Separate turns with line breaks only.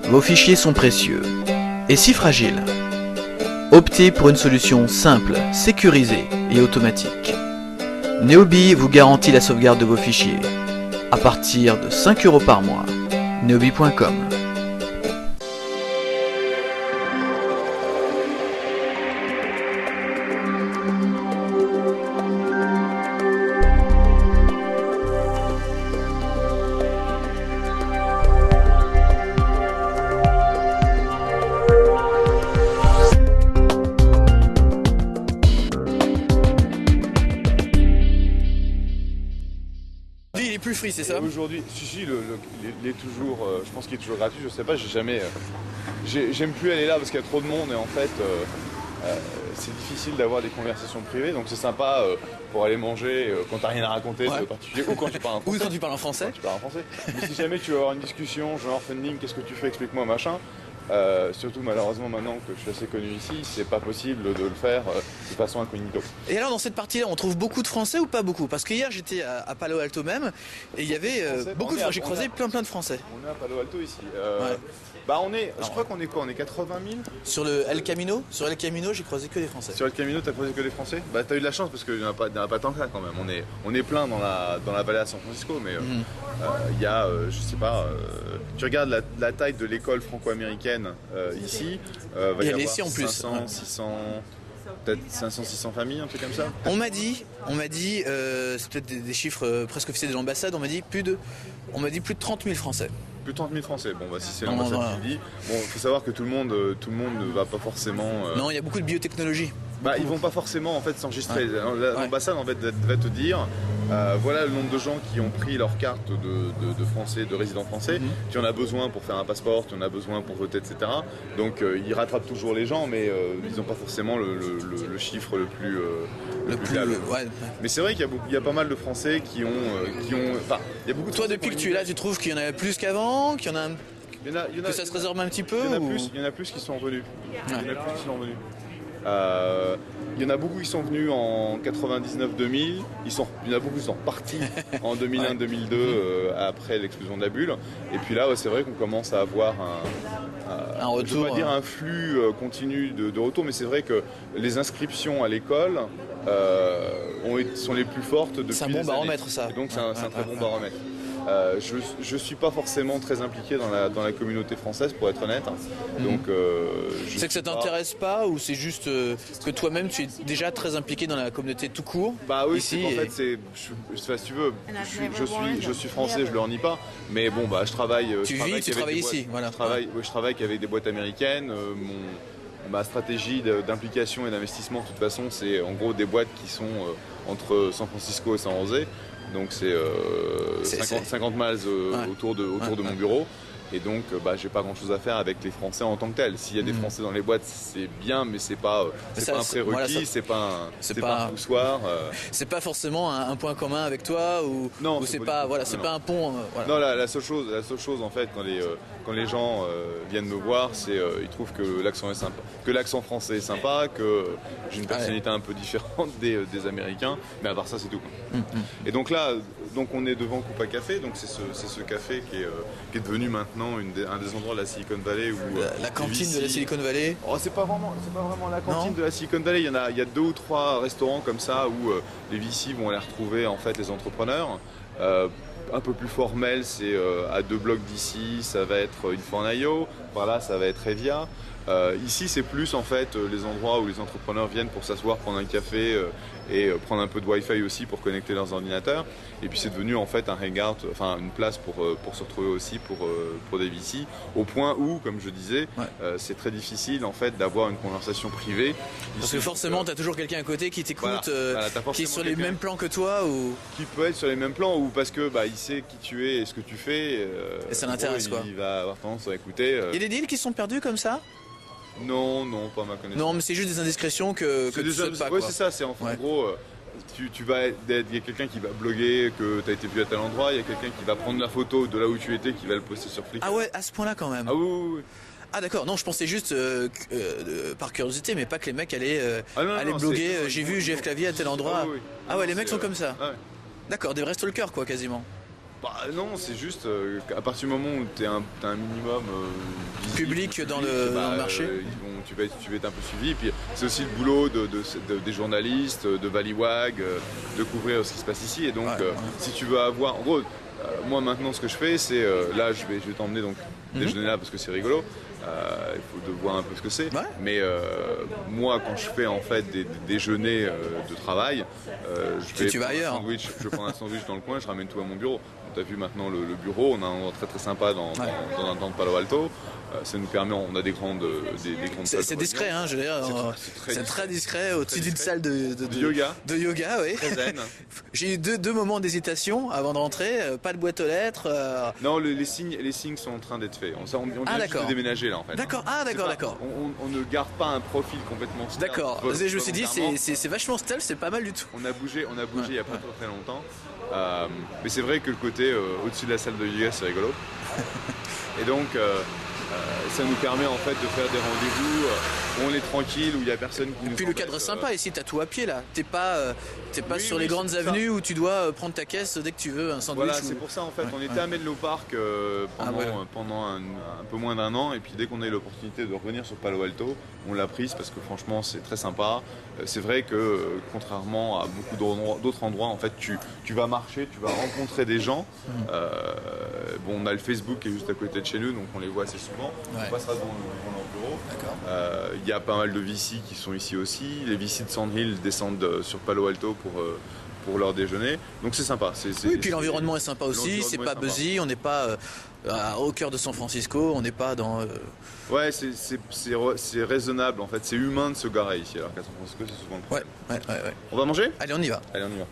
vos fichiers sont précieux et si fragiles. Optez pour une solution simple, sécurisée et automatique. Neobi vous garantit la sauvegarde de vos fichiers à partir de 5 € par mois. Neobi.com.
Il est plus free, c'est ça?
Aujourd'hui, si, il est toujours, je pense qu'il est toujours gratuit, je sais pas, j'aime plus aller là parce qu'il y a trop de monde et en fait, c'est difficile d'avoir des conversations privées, donc c'est sympa pour aller manger quand t'as rien à raconter,
Ouais.
de particulier, ou quand tu parles en français.
Ou quand tu parles en français.
Quand tu parles en français. Mais si jamais tu veux avoir une discussion, genre funding, qu'est-ce que tu fais, explique-moi, machin. Surtout malheureusement maintenant que je suis assez connu ici, c'est pas possible de le faire de façon incognito.
Et alors dans cette partie-là, on trouve beaucoup de Français ou pas beaucoup? Parce qu'hier j'étais à Palo Alto même, et il y avait beaucoup de Français, j'ai croisé plein de Français.
On est à Palo Alto ici.
Ouais.
Bah je crois qu'on est quoi? On est 80 000?
Sur le El Camino, j'ai croisé que des Français.
Sur El Camino, t'as croisé que des Français? Bah t'as eu de la chance parce qu'il n'y en a pas tant que ça quand même. On est plein dans la vallée à San Francisco, mais il y a, je sais pas, tu regardes la taille de l'école franco-américaine ici, va y avoir
ici en plus.
500, 600, peut-être 500, 600 familles, un truc comme ça.
On m'a dit, c'est peut-être des chiffres presque officiels de l'ambassade, on m'a dit plus de 30 000 Français.
Plus de 30 000 Français. Bon, bah si c'est
Non,
l'ambassade
voilà.
qui le dit. Bon, il faut savoir que tout le monde ne va pas forcément.
Non, il y a beaucoup de biotechnologie.
Bah, ils vont pas forcément en fait s'enregistrer. L'ambassade en fait devrait te dire voilà le nombre de gens qui ont pris leur carte de français, de résident français. Tu en as besoin pour faire un passeport, tu en as besoin pour voter, etc. Donc ils rattrapent toujours les gens, mais ils n'ont pas forcément le chiffre le plus fiable.
Ouais.
Mais c'est vrai qu'il y a pas mal de Français qui ont enfin, il y a beaucoup de
Toi,
Français
depuis
qui
que
ont
tu es là, tu trouves qu'il y en a plus qu'avant, qu'il y en a que ça se résorbe un petit peu?
il y en a plus qui sont revenus. Il y en a plus qui sont revenus. Il y en a beaucoup qui sont venus en 99-2000, il y en a beaucoup qui sont partis en 2001-2002 après l'explosion de la bulle. Et puis là, c'est vrai qu'on commence à avoir
un retour.
Je ne veux pas dire un flux continu de retour, mais c'est vrai que les inscriptions à l'école sont les plus fortes depuis des années.
C'est un bon baromètre, ça.
Et donc c'est un très bon baromètre. Je suis pas forcément très impliqué dans la communauté française pour être honnête. Donc
C'est que ça t'intéresse pas ou c'est juste que toi-même tu es déjà très impliqué dans la communauté tout court?
Bah oui,
ici,
en fait si tu veux, je suis français, je le renie pas, mais bon bah je travaille.
Tu travailles ici, voilà.
Je travaille avec des boîtes américaines. Ma stratégie d'implication et d'investissement, de toute façon, c'est en gros des boîtes qui sont entre San Francisco et San José. Donc c'est 50 miles autour de mon bureau. Et donc j'ai pas grand chose à faire avec les Français en tant que tels. S'il y a des Français dans les boîtes, c'est bien, mais c'est pas un prérequis, c'est pas un poussoir.
C'est pas forcément un point commun avec toi ou c'est pas un pont. Voilà.
Non, la seule chose en fait quand les gens viennent me voir, c'est ils trouvent que l'accent est sympa, que l'accent français est sympa, que j'ai une personnalité un peu différente des Américains, mais à part ça c'est tout. Et donc là, on est devant Coupa Café, donc c'est ce café qui est devenu maintenant un des endroits de la Silicon Valley où
la cantine de la Silicon Valley.
Oh, c'est pas vraiment la cantine de la Silicon Valley. Il y a 2 ou 3 restaurants comme ça où les VC vont aller retrouver en fait les entrepreneurs. Un peu plus formel, c'est à 2 blocs d'ici, ça va être Infor.io, par là ça va être Evia. Ici c'est plus en fait les endroits où les entrepreneurs viennent pour s'asseoir, prendre un café et prendre un peu de Wi-Fi aussi pour connecter leurs ordinateurs. Et puis c'est devenu en fait un hangout, enfin une place pour se retrouver aussi pour des VC, au point où, comme je disais, c'est très difficile en fait d'avoir une conversation privée.
Parce que forcément tu as toujours quelqu'un à côté qui t'écoute, qui est sur les mêmes plans que toi ou
qui peut être sur les mêmes plans, ou parce que il sait qui tu es et ce que tu fais.
Et ça l'intéresse quoi.
Il va avoir tendance à écouter.
Il y a des deals qui sont perdus comme ça?
Non, pas à ma connaissance.
Non, mais c'est juste des indiscrétions que tu souhaites pas.
Oui, c'est ça, c'est en gros, il y a quelqu'un qui va bloguer que tu as été vu à tel endroit, il y a quelqu'un qui va prendre la photo de là où tu étais, qui va le poster sur Flickr.
Ah ouais, à ce point-là quand même.
Ah oui.
Ah d'accord, non je pensais juste par curiosité, mais pas que les mecs allaient bloguer, j'ai vu Jeff Clavier à tel endroit. Ah ouais, les mecs sont comme ça.
Ouais.
D'accord, des vrais stalkers quoi quasiment.
Bah non, c'est juste qu'à partir du moment où tu as un minimum
public dans le marché,
tu vas être un peu suivi. Et puis c'est aussi le boulot des journalistes, de Valleywag, de couvrir ce qui se passe ici. Et donc si tu veux avoir... En gros, moi maintenant ce que je fais, c'est... là je vais t'emmener donc déjeuner là parce que c'est rigolo. Il faut voir un peu ce que c'est. Ouais. Mais moi, quand je fais en fait des déjeuners de travail, je prends un sandwich dans le coin, je ramène tout à mon bureau. Tu as vu maintenant le bureau, on a un endroit très très sympa dans de Palo Alto. Ça nous permet, on a des grandes salles.
C'est discret, hein, je veux dire. C'est très discret, au-dessus d'une salle de yoga. De yoga, oui.
Très zen.
J'ai eu deux moments d'hésitation avant de rentrer. Pas de boîte aux lettres.
Non, les signes sont en train d'être faits. On vient juste de déménager là en fait.
D'accord, d'accord.
On ne garde pas un profil complètement stealth.
D'accord. Je me suis dit, c'est vachement stealth, c'est pas mal du tout.
On a bougé il y a pas très longtemps. Mais c'est vrai que le côté au-dessus de la salle de yoga, c'est rigolo. Et donc, ça nous permet en fait de faire des rendez-vous où on est tranquille, où il n'y a personne qui nous embête.
Puis le cadre est sympa ici, t'as tout à pied là. T'es pas sur les grandes avenues où tu dois prendre ta caisse dès que tu veux, un sandwich.
Voilà, c'est pour ça en fait. On était à Menlo Park pendant un peu moins d'un an, et puis dès qu'on a eu l'opportunité de revenir sur Palo Alto, on l'a prise parce que franchement c'est très sympa. C'est vrai que contrairement à beaucoup d'autres endroits, en fait, tu vas marcher, tu vas rencontrer des gens. On a le Facebook qui est juste à côté de chez nous, donc on les voit assez souvent. On passera devant leur bureau. Il y a pas mal de VC qui sont ici aussi. Les VC de Sandhill descendent sur Palo Alto pour leur déjeuner. Donc c'est sympa.
Oui, puis l'environnement est sympa aussi. C'est pas busy, on n'est pas au cœur de San Francisco, on n'est pas dans...
Ouais, c'est raisonnable en fait. C'est humain de se garer ici, alors qu'à San Francisco c'est souvent le problème.
Ouais.
On va manger ?
Allez, on y va.
Allez, on y va.